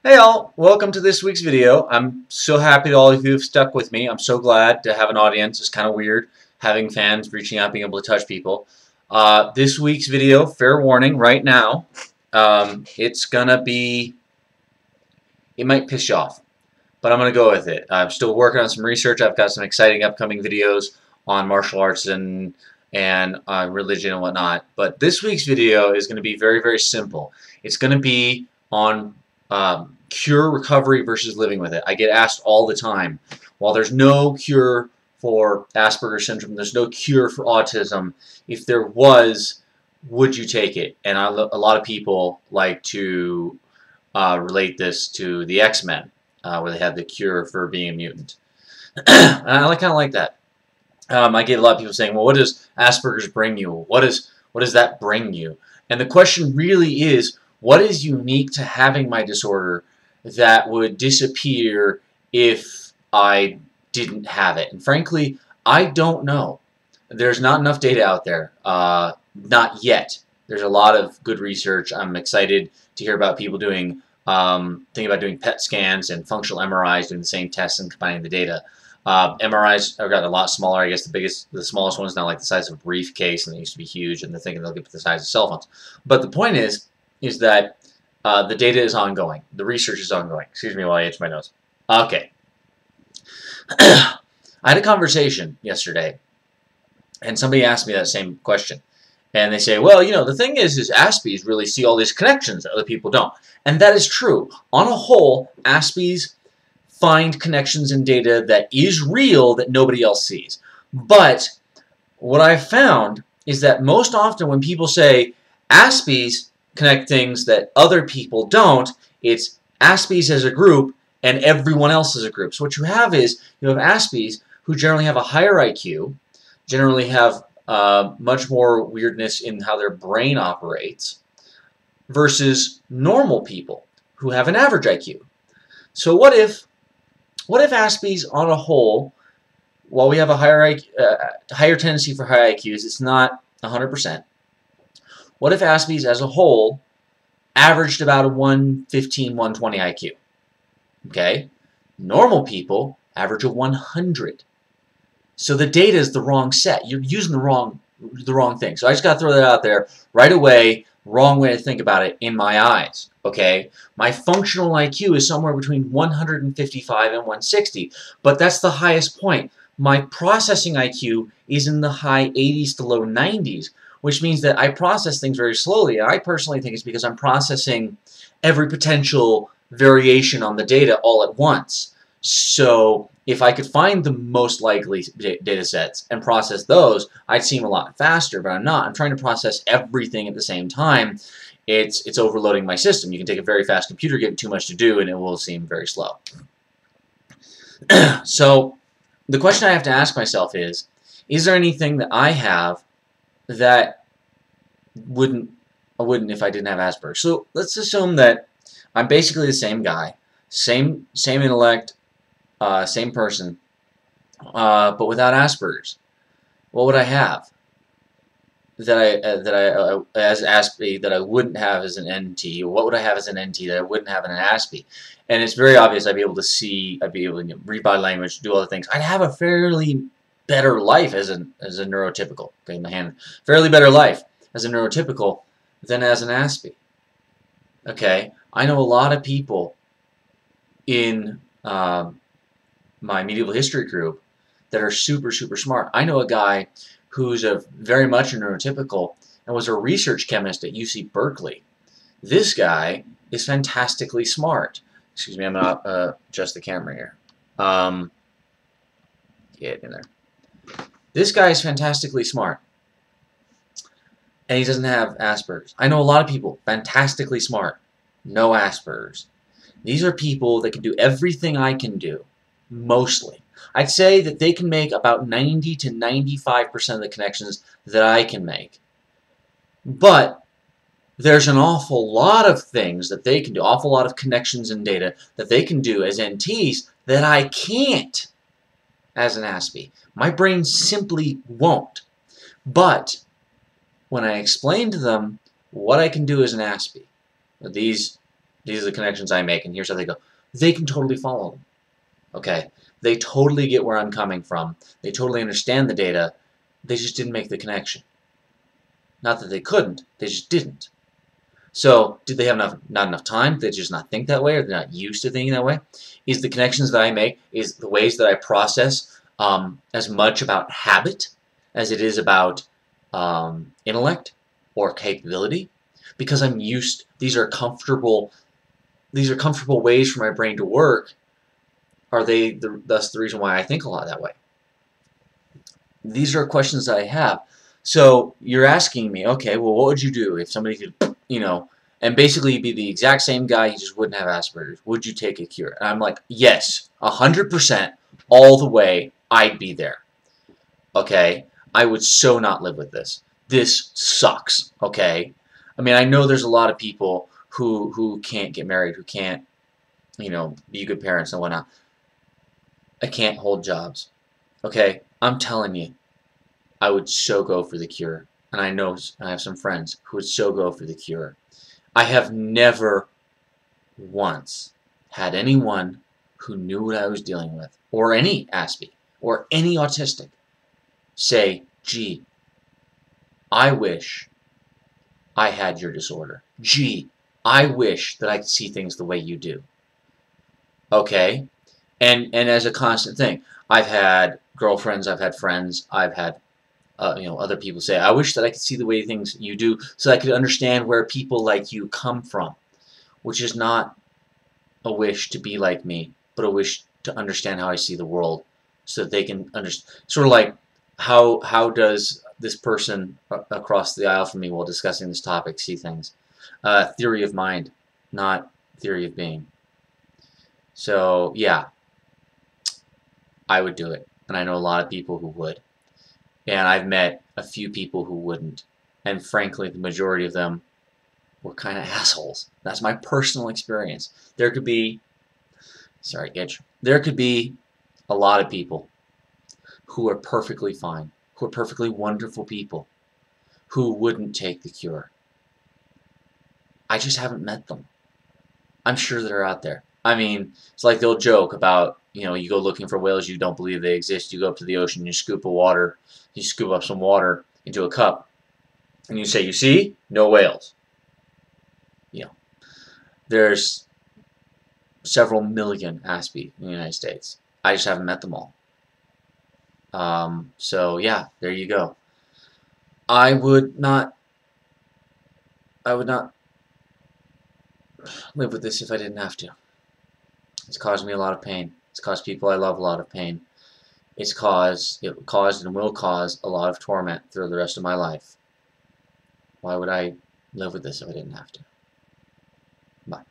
Hey all, welcome to this week's video. I'm so happy that all of you have stuck with me. I'm so glad to have an audience. It's kind of weird having fans reaching out, being able to touch people. This week's video, fair warning right now, it's gonna be, it might piss you off, but I'm gonna go with it. I'm still working on some research. I've got some exciting upcoming videos on martial arts and religion and whatnot. But this week's video is going to be very, very simple. It's going to be on cure recovery versus living with it. I get asked all the time, while there's no cure for Asperger's syndrome, there's no cure for autism, if there was, would you take it? And a lot of people like to relate this to the X-Men, where they had the cure for being a mutant. And I kind of like that. I get a lot of people saying, well, what does Asperger's bring you? What does that bring you? And the question really is, what is unique to having my disorder that would disappear if I didn't have it? And frankly, I don't know. There's not enough data out there. Not yet. There's a lot of good research. I'm excited to hear about people doing, thinking about doing PET scans and functional MRIs, doing the same tests and combining the data. MRIs have gotten a lot smaller. I guess the smallest one is now like the size of a briefcase, and they used to be huge, and they're thinking they'll get to the size of cell phones. But the point is that the data is ongoing. The research is ongoing. Excuse me while I itch my nose. Okay. I had a conversation yesterday, and somebody asked me that same question. And they say, well, you know, the thing is Aspies really see all these connections that other people don't. And that is true. On a whole, Aspies find connections in data that is real that nobody else sees. But what I've found is that most often when people say Aspies connect things that other people don't, it's Aspies as a group and everyone else as a group. So what you have is you have Aspies who generally have a higher IQ, generally have much more weirdness in how their brain operates, versus normal people who have an average IQ. So what if Aspies on a whole, while we have a higher tendency for high IQs, it's not 100%. What if Aspies as a whole averaged about a 115, 120 IQ? Okay? Normal people average a 100. So the data is the wrong set. You're using the wrong thing. So I just got to throw that out there right away. Wrong way to think about it in my eyes. Okay, my functional IQ is somewhere between 155 and 160, but that's the highest point. My processing IQ is in the high 80s to low 90s, which means that I process things very slowly. And I personally think it's because I'm processing every potential variation on the data all at once. So if I could find the most likely data sets and process those, I'd seem a lot faster, but I'm not. I'm trying to process everything at the same time. It's overloading my system. You can take a very fast computer, give it too much to do, and it will seem very slow. So the question I have to ask myself is there anything that I have that I wouldn't if I didn't have Asperger's? So let's assume that I'm basically the same guy, same intellect, same person, but without Asperger's. What would I have as Aspie that I wouldn't have as an NT? Or what would I have as an NT that I wouldn't have in an Aspie? And it's very obvious. I'd be able to see, I'd be able to read body language, do other things. I'd have a fairly better life as a neurotypical. Okay, my hand, fairly better life as a neurotypical than as an Aspie. Okay, I know a lot of people in my medieval history group that are super, super smart. I know a guy who's very much a neurotypical and was a research chemist at UC Berkeley. This guy is fantastically smart. Excuse me, I'm going to adjust the camera here. Get in there. This guy is fantastically smart, and he doesn't have Asperger's. I know a lot of people, fantastically smart, no Asperger's. These are people that can do everything I can do, mostly. I'd say that they can make about 90 to 95% of the connections that I can make. But there's an awful lot of things that they can do, awful lot of connections and data that they can do as NTs that I can't as an Aspie. My brain simply won't. But when I explain to them what I can do as an Aspie, these These are the connections I make, and here's how they go. They can totally follow them. Okay? They totally get where I'm coming from. They totally understand the data. They just didn't make the connection. Not that they couldn't, they just didn't. So, did they have not enough time? Did they just not think that way, or they're not used to thinking that way? Is the connections that I make, is the ways that I process as much about habit as it is about intellect or capability? Because I'm used, these are comfortable ways for my brain to work. Are they thus the reason why I think a lot that way? These are questions that I have. So you're asking me, okay, well, what would you do if somebody could, and basically be the exact same guy, he just wouldn't have Asperger's? Would you take a cure? And I'm like, yes, 100%, all the way, I'd be there. Okay? I would so not live with this. This sucks. Okay? I mean, I know there's a lot of people who can't get married, who can't, be good parents and whatnot. I can't hold jobs. Okay? I'm telling you, I would so go for the cure. And I know I have some friends who would so go for the cure. I have never once had anyone who knew what I was dealing with, or any Aspie, or any autistic, say, gee, I wish I had your disorder. Gee, I wish that I could see things the way you do. Okay? And as a constant thing, I've had girlfriends, I've had friends, I've had other people say, I wish that I could see the way things you do so I could understand where people like you come from, which is not a wish to be like me, but a wish to understand how I see the world so that they can understand. Sort of like, how does this person across the aisle from me while discussing this topic see things? Theory of mind, not theory of being. So, yeah, I would do it, and I know a lot of people who would. And I've met a few people who wouldn't. And frankly, the majority of them were kind of assholes. That's my personal experience. There could be, sorry, Gitch, there could be a lot of people who are perfectly fine, who are perfectly wonderful people, who wouldn't take the cure. I just haven't met them. I'm sure they're out there. I mean, it's like the old joke about, you go looking for whales, you don't believe they exist, you go up to the ocean, you scoop up some water into a cup, and you say, you see? No whales. There's several million Aspie in the United States. I just haven't met them all. So yeah, there you go. I would not live with this if I didn't have to. It's caused me a lot of pain. It's caused people I love a lot of pain. It caused and will cause a lot of torment through the rest of my life. Why would I live with this if I didn't have to? Bye.